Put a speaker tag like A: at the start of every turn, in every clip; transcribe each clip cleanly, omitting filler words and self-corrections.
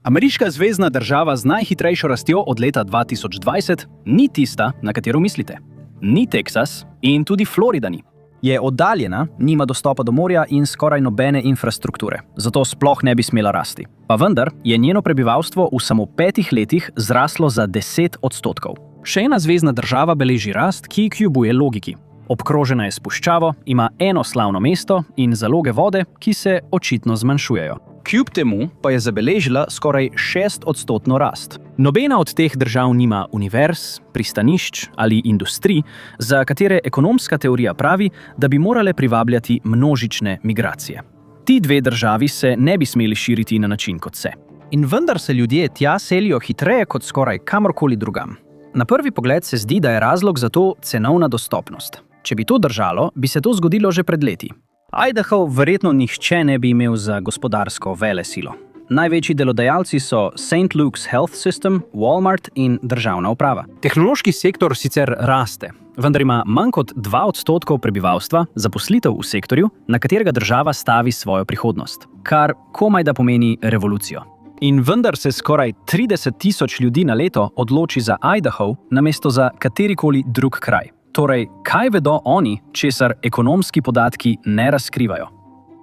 A: Ameriška zvezna država z najhitrejšo rastjo od leta 2020 ni tista, na katero mislite. Ni Teksas in tudi Florida ni. Je oddaljena, nima dostopa do morja in skoraj nobene infrastrukture, zato sploh ne bi smela rasti. Pa vendar je njeno prebivalstvo v samo 5 letih zraslo za 10%. Še ena zvezna država beleži rast, ki kljubuje logiki. Obkrožena je s puščavo, ima eno slavno mesto in zaloge vode, ki se očitno zmanjšujejo. Kljub temu pa je zabeležila skoraj 6% rast. Nobena od teh držav nima univerz, pristanišč ali industrij, za katere ekonomska teorija pravi, da bi morale privabljati množične migracije. Ti dve državi se ne bi smeli širiti na način kot se. In vendar se ljudje tja selijo hitreje kot skoraj kamorkoli drugam. Na prvi pogled se zdi, da je razlog za to cenovna dostopnost. Če bi to držalo, bi se to zgodilo že pred leti. Idaho verjetno nihče ne bi imel za gospodarsko velesilo. Največji delodajalci so St. Luke's Health System, Walmart in državna uprava. Tehnološki sektor sicer raste, vendar ima manj kot 2% prebivalstva zaposlitev v sektorju, na katerega država stavi svojo prihodnost, kar komaj da pomeni revolucijo. In vendar se skoraj 30,000 ljudi na leto odloči za Idaho namesto za katerikoli drug kraj. Torej, kaj vedo oni, česar ekonomski podatki ne razkrivajo?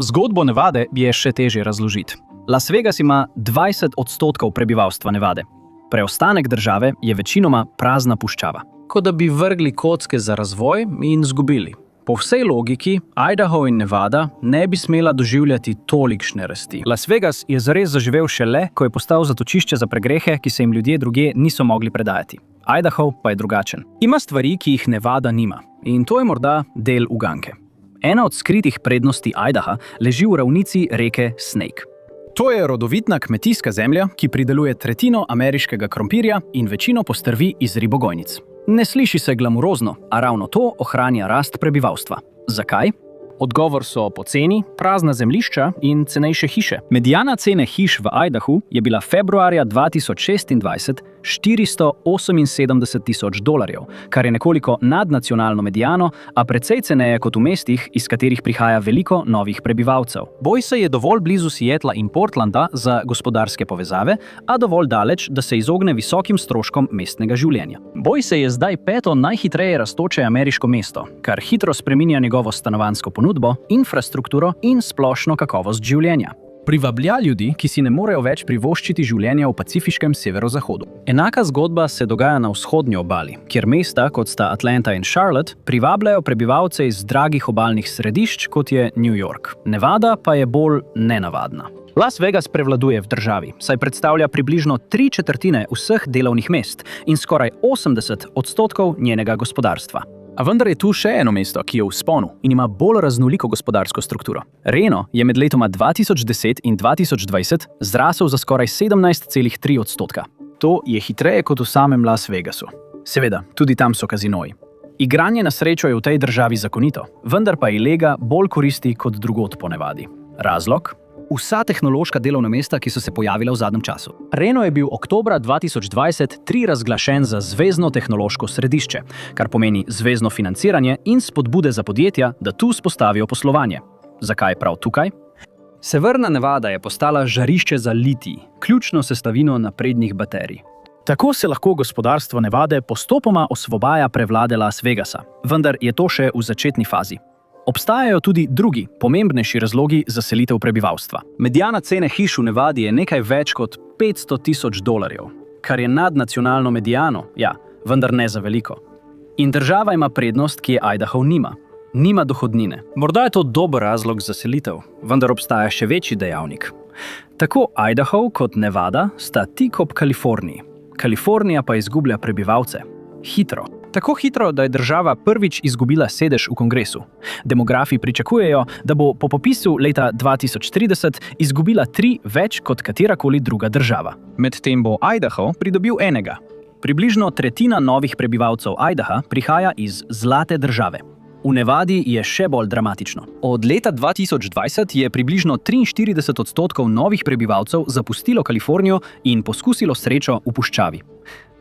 A: Zgodbo Nevade je še težje razložiti. Las Vegas ima 20% prebivalstva Nevade. Preostanek države je večinoma prazna puščava. Kot da bi vrgli kocke za razvoj in zgubili. Po vsej logiki, Idaho in Nevada ne bi smela doživljati tolikšne rasti. Las Vegas je zares zaživel šele, ko je postal zatočišče za pregrehe, ki se jim ljudje drugje niso mogli predajati. Idaho pa je drugačen. Ima stvari, ki jih Nevada nima. In to je morda del uganke. Ena od skritih prednosti Idaha leži v ravnici reke Snake. To je rodovitna kmetijska zemlja, ki prideluje tretjino ameriškega krompirja in večino postrvi iz ribogojnic. Ne sliši se glamurozno, a ravno to ohranja rast prebivalstva. Zakaj? Odgovor so poceni, prazna zemljišča in cenejše hiše. Mediana cene hiš v Idahu je bila februarja 2026 $478,000, kar je nekoliko nad nacionalno mediano, a precej ceneje kot v mestih, iz katerih prihaja veliko novih prebivalcev. Boise je dovolj blizu Seattla in Portlanda za gospodarske povezave, a dovolj daleč, da se izogne visokim stroškom mestnega življenja. Boise je zdaj 5. najhitreje rastoče ameriško mesto, kar hitro spreminja njegovo stanovanjsko ponudbo, infrastrukturo in splošno kakovost življenja. Privablja ljudi, ki si ne morejo več privoščiti življenja v pacifiškem severozahodu. Enaka zgodba se dogaja na vzhodnji obali, kjer mesta, kot sta Atlanta in Charlotte, privabljajo prebivalce iz dragih obalnih središč, kot je New York. Nevada pa je bolj nenavadna. Las Vegas prevladuje v državi, saj predstavlja približno 3/4 vseh delovnih mest in skoraj 80% njenega gospodarstva. A vendar je tu še eno mesto, ki je v vzponu in ima bolj raznoliko gospodarsko strukturo. Reno je med letoma 2010 in 2020 zrasel za skoraj 17,3%. To je hitreje kot v samem Las Vegasu. Seveda, tudi tam so kazinoji. Igranje na srečo je v tej državi zakonito, vendar pa ilega bolj koristi kot drugod po Nevadi. Razlog? Vsa tehnološka delovna mesta, ki so se pojavila v zadnjem času. Reno je bil oktobra 2020 razglašen za zvezno tehnološko središče, kar pomeni zvezno financiranje in spodbude za podjetja, da tu vzpostavijo poslovanje. Zakaj prav tukaj? Severna Nevada je postala žarišče za litij, ključno sestavino naprednih baterij. Tako se lahko gospodarstvo Nevade postopoma osvobaja prevlade Las Vegasa, vendar je to še v začetni fazi. Obstajajo tudi drugi, pomembnejši razlogi za selitev prebivalstva. Mediana cene hiš v Nevadi je nekaj več kot $500,000, kar je nad nacionalno mediano, ja, vendar ne za veliko. In država ima prednost, ki je Idaho nima. Nima dohodnine. Morda je to dober razlog za selitev, vendar obstaja še večji dejavnik. Tako Idaho kot Nevada sta tik ob Kaliforniji. Kalifornija pa izgublja prebivalce. Hitro. Tako hitro, da je država prvič izgubila sedež v kongresu. Demografi pričakujejo, da bo po popisu leta 2030 izgubila 3 več kot katerakoli druga država. Medtem bo Idaho pridobil enega. Približno tretjina novih prebivalcev Idaha prihaja iz zlate države. V Nevadi je še bolj dramatično. Od leta 2020 je približno 43% novih prebivalcev zapustilo Kalifornijo in poskusilo srečo v puščavi.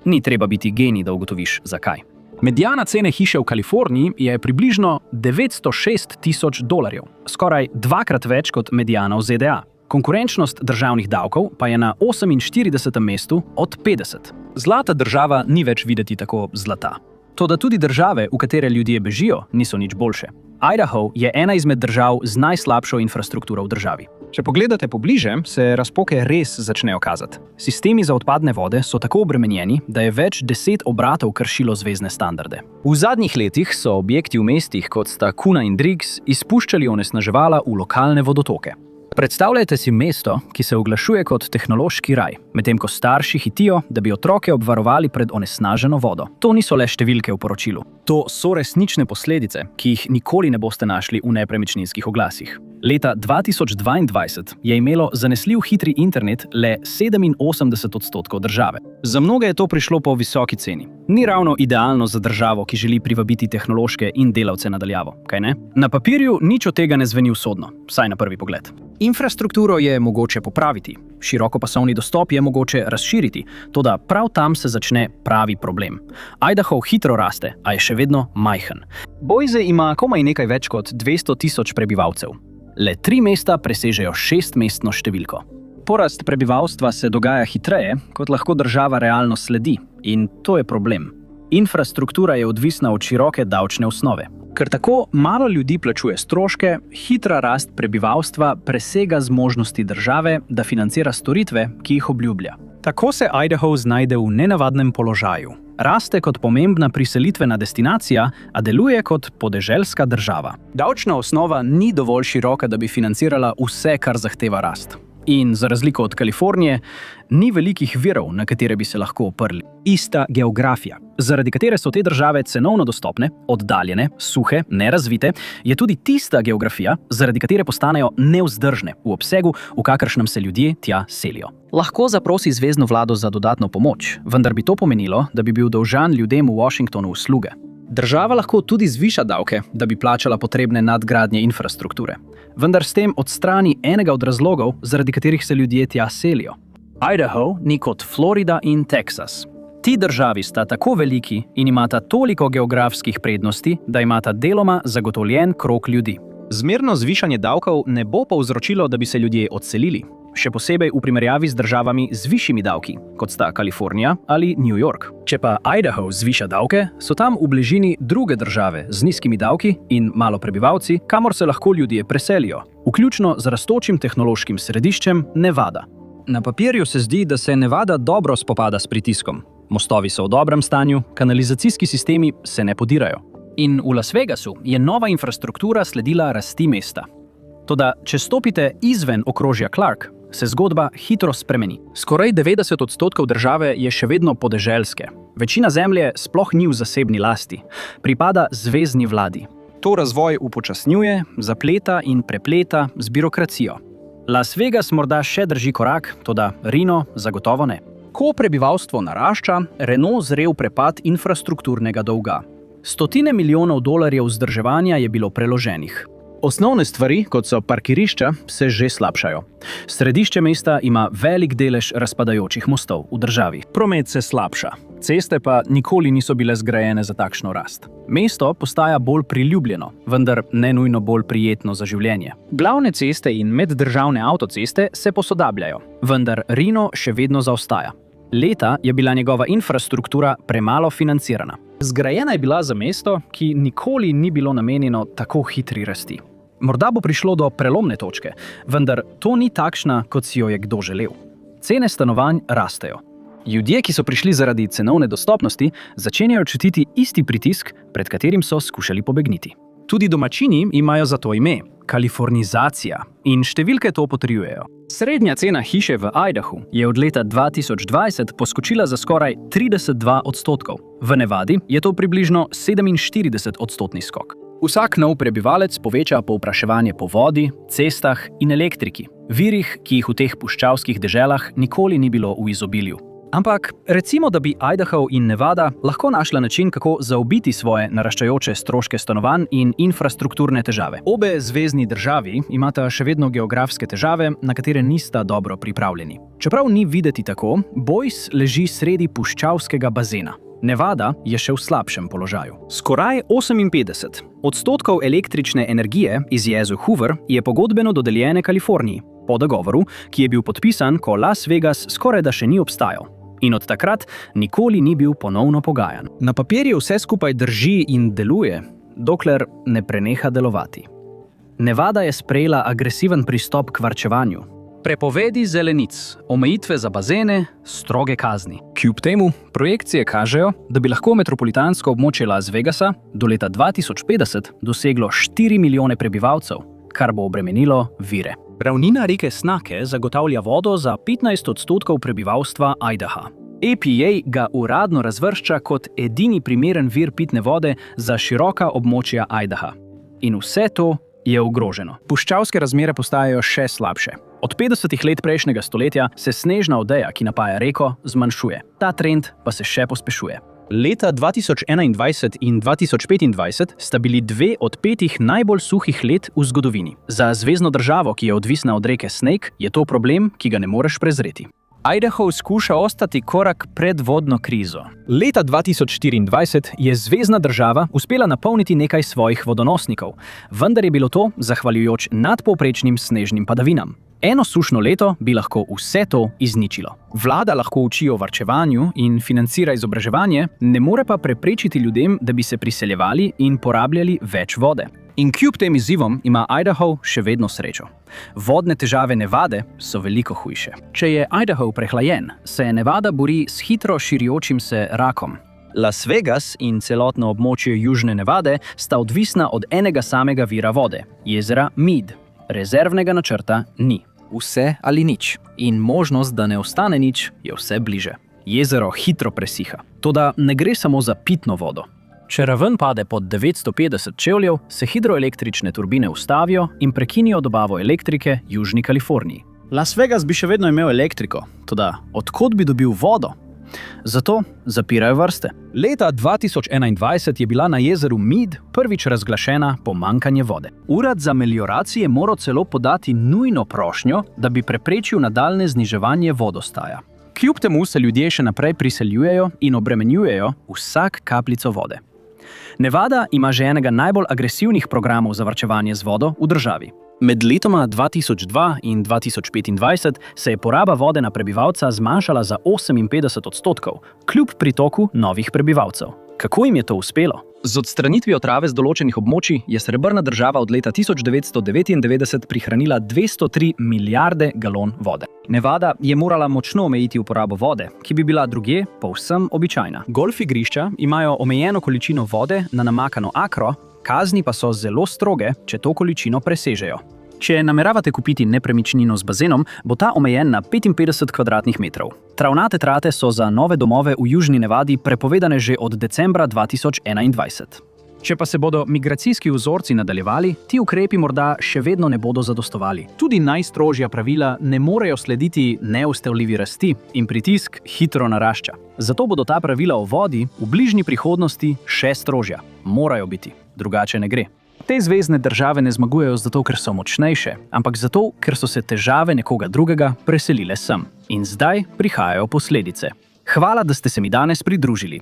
A: Ni treba biti genij, da ugotoviš, zakaj. Mediana cene hiše v Kaliforniji je približno $906,000, skoraj 2-krat več kot mediana v ZDA. Konkurenčnost državnih davkov pa je na 48. mestu od 50. Zlata država ni več videti tako zlata. Toda tudi države, v katere ljudje bežijo, niso nič boljše. Idaho je ena izmed držav z najslabšo infrastrukturo v državi. Če pogledate pobliže, se razpoke res začnejo kazati. Sistemi za odpadne vode so tako obremenjeni, da je več 10 obratov kršilo zvezne standarde. V zadnjih letih so objekti v mestih, kot sta Kuna in Driggs, izpuščali onesnaževala v lokalne vodotoke. Predstavljajte si mesto, ki se oglašuje kot tehnološki raj, medtem ko starši hitijo, da bi otroke obvarovali pred onesnaženo vodo. To niso le številke v poročilu. To so resnične posledice, ki jih nikoli ne boste našli v nepremičninskih oglasih. Leta 2022 je imelo zanesljiv hitri internet le 87% države. Za mnoge je to prišlo po visoki ceni. Ni ravno idealno za državo, ki želi privabiti tehnološke in delavce na daljavo, kaj ne? Na papirju nič od tega ne zveni usodno, vsaj na prvi pogled. Infrastrukturo je mogoče popraviti, širokopasovni dostop je mogoče razširiti, toda prav tam se začne pravi problem. Idaho hitro raste, a je še vedno majhen. Boise ima komaj nekaj več kot 200,000 prebivalcev. Le 3 mesta presežejo 6-mestno številko. Porast prebivalstva se dogaja hitreje, kot lahko država realno sledi, in to je problem. Infrastruktura je odvisna od široke davčne osnove. Ker tako malo ljudi plačuje stroške, hitra rast prebivalstva presega zmožnosti države, da financira storitve, ki jih obljublja. Tako se Idaho znajde v nenavadnem položaju. Raste kot pomembna priselitvena destinacija, a deluje kot podeželska država. Davčna osnova ni dovolj široka, da bi financirala vse, kar zahteva rast. In za razliko od Kalifornije, ni velikih virov, na katere bi se lahko oprli. Ista geografija, zaradi katere so te države cenovno dostopne, oddaljene, suhe, nerazvite, je tudi tista geografija, zaradi katere postanejo nevzdržne v obsegu, v kakršnem se ljudje tja selijo. Lahko zaprosi zvezno vlado za dodatno pomoč, vendar bi to pomenilo, da bi bil dolžan ljudem v Washingtonu usluge. Država lahko tudi zviša davke, da bi plačala potrebne nadgradnje infrastrukture. Vendar s tem odstrani enega od razlogov, zaradi katerih se ljudje tja selijo. Idaho ni kot Florida in Teksas. Ti državi sta tako veliki in imata toliko geografskih prednosti, da imata deloma zagotovljen krog ljudi. Zmerno zvišanje davkov ne bo povzročilo, da bi se ljudje odselili. Še posebej v primerjavi z državami z višjimi davki, kot sta Kalifornija ali New York. Če pa Idaho zviša davke, so tam v bližini druge države z nizkimi davki in malo prebivalci, kamor se lahko ljudje preselijo, vključno z rastočim tehnološkim središčem Nevada. Na papirju se zdi, da se Nevada dobro spopada s pritiskom. Mostovi so v dobrem stanju, kanalizacijski sistemi se ne podirajo. In v Las Vegasu je nova infrastruktura sledila rasti mesta. Toda, če stopite izven okrožja Clark, se zgodba hitro spremeni. Skoraj 90% države je še vedno podeželske. Večina zemlje sploh ni v zasebni lasti, pripada zvezni vladi. To razvoj upočasnjuje, zapleta in prepleta z birokracijo. Las Vegas morda še drži korak, toda Reno zagotovo ne. Ko prebivalstvo narašča, Reno zre v prepad infrastrukturnega dolga. $100 milijonov vzdrževanja je bilo preloženih. Osnovne stvari, kot so parkirišča, se že slabšajo. Središče mesta ima velik delež razpadajočih mostov v državi. Promet se slabša, ceste pa nikoli niso bile zgrajene za takšno rast. Mesto postaja bolj priljubljeno, vendar ne nujno bolj prijetno za življenje. Glavne ceste in meddržavne avtoceste se posodabljajo, vendar Reno še vedno zaostaja. Leta je bila njegova infrastruktura premalo financirana. Zgrajena je bila za mesto, ki nikoli ni bilo namenjeno tako hitri rasti. Morda bo prišlo do prelomne točke, vendar to ni takšna, kot si jo je kdo želel. Cene stanovanj rastejo. Ljudje, ki so prišli zaradi cenovne dostopnosti, začenjajo čutiti isti pritisk, pred katerim so skušali pobegniti. Tudi domačini imajo za to ime – kalifornizacija, in številke to potrjujejo. Srednja cena hiše v Idahu je od leta 2020 poskočila za skoraj 32%. V Nevadi je to približno 47% skok. Vsak nov prebivalec poveča povpraševanje po vodi, cestah in elektriki, virih, ki jih v teh puščavskih deželah nikoli ni bilo v izobilju. Ampak recimo, da bi Idaho in Nevada lahko našla način, kako zaobiti svoje naraščajoče stroške stanovanj in infrastrukturne težave. Obe zvezni državi imata še vedno geografske težave, na katere nista dobro pripravljeni. Čeprav ni videti tako, Boise leži sredi puščavskega bazena. Nevada je še v slabšem položaju. Skoraj 58% električne energije iz jezu Hoover je pogodbeno dodeljene Kaliforniji. po dogovoru, ki je bil podpisan, ko Las Vegas skorajda še ni obstajal. In od takrat nikoli ni bil ponovno pogajan. Na papirju vse skupaj drži in deluje, dokler ne preneha delovati. Nevada je sprejela agresiven pristop k varčevanju. Prepovedi zelenic, omejitve za bazene, stroge kazni. Kljub temu, projekcije kažejo, da bi lahko metropolitansko območje Las Vegasa do leta 2050 doseglo 4 milijone prebivalcev, kar bo obremenilo vire. Ravnina reke Snake zagotavlja vodo za 15% prebivalstva Idaha. EPA ga uradno razvršča kot edini primeren vir pitne vode za široka območja Idaha. In vse to je ogroženo. Puščavske razmere postajajo še slabše. Od 50 let prejšnjega stoletja se snežna odeja, ki napaja reko, zmanjšuje. Ta trend pa se še pospešuje. Leta 2021 in 2025 sta bili 2 od 5 najbolj suhih let v zgodovini. Za zvezno državo, ki je odvisna od reke Snake, je to problem, ki ga ne moreš prezreti. Idaho skuša ostati korak pred vodno krizo. Leta 2024 je zvezna država uspela napolniti nekaj svojih vodonosnikov, vendar je bilo to zahvaljujoč nadpovprečnim snežnim padavinam. Eno sušno leto bi lahko vse to izničilo. Vlada lahko uči o varčevanju in financira izobraževanje, ne more pa preprečiti ljudem, da bi se priseljevali in porabljali več vode. In kljub tem izzivom ima Idaho še vedno srečo. Vodne težave Nevade so veliko hujše. Če je Idaho prehlajen, se Nevada bori s hitro širjočim se rakom. Las Vegas in celotno območje Južne Nevade sta odvisna od enega samega vira vode, jezera Mead. Rezervnega načrta ni. Vse ali nič. In možnost, da ne ostane nič, je vse bliže. Jezero hitro presiha. Toda ne gre samo za pitno vodo. Če raven pade pod 950 čevljev, se hidroelektrične turbine ustavijo in prekinijo dobavo elektrike Južni Kaliforniji. Las Vegas bi še vedno imel elektriko, toda od kod bi dobil vodo? Zato zapirajo vrste. Leta 2021 je bila na jezeru Mead prvič razglašena pomanjkanje vode. Urad za melioracije je moral celo podati nujno prošnjo, da bi preprečil nadaljnje zniževanje vodostaja. Kljub temu se ljudje še naprej priseljujejo in obremenjujejo vsak kapljico vode. Nevada ima že enega najbolj agresivnih programov za varčevanje z vodo v državi. Med letoma 2002 in 2025 se je poraba vode na prebivalca zmanjšala za 58%, kljub pritoku novih prebivalcev. Kako jim je to uspelo? Z odstranitvijo trave z določenih območij je srebrna država od leta 1999 prihranila 203 milijarde galon vode. Nevada je morala močno omejiti uporabo vode, ki bi bila drugje povsem običajna. Golf igrišča imajo omejeno količino vode na namakano akro, kazni pa so zelo stroge, če to količino presežejo. Če nameravate kupiti nepremičnino z bazenom, bo ta omejen na 55 kvadratnih metrov. Travnate trate so za nove domove v Južni Nevadi prepovedane že od decembra 2021. Če pa se bodo migracijski vzorci nadaljevali, ti ukrepi morda še vedno ne bodo zadostovali. Tudi najstrožja pravila ne morejo slediti neustavljivi rasti in pritisk hitro narašča. Zato bodo ta pravila o vodi v bližnji prihodnosti še strožja. Morajo biti, drugače ne gre. Te zvezne države ne zmagujejo zato, ker so močnejše, ampak zato, ker so se težave nekoga drugega preselile sem. In zdaj prihajajo posledice. Hvala, da ste se mi danes pridružili.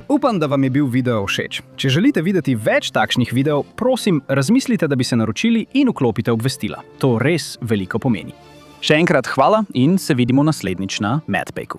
A: Upam, da vam je bil video všeč. Če želite videti več takšnih videov, prosim, razmislite, da bi se naročili in vklopite obvestila. To res veliko pomeni. Še enkrat hvala in se vidimo naslednjič na MadPaku.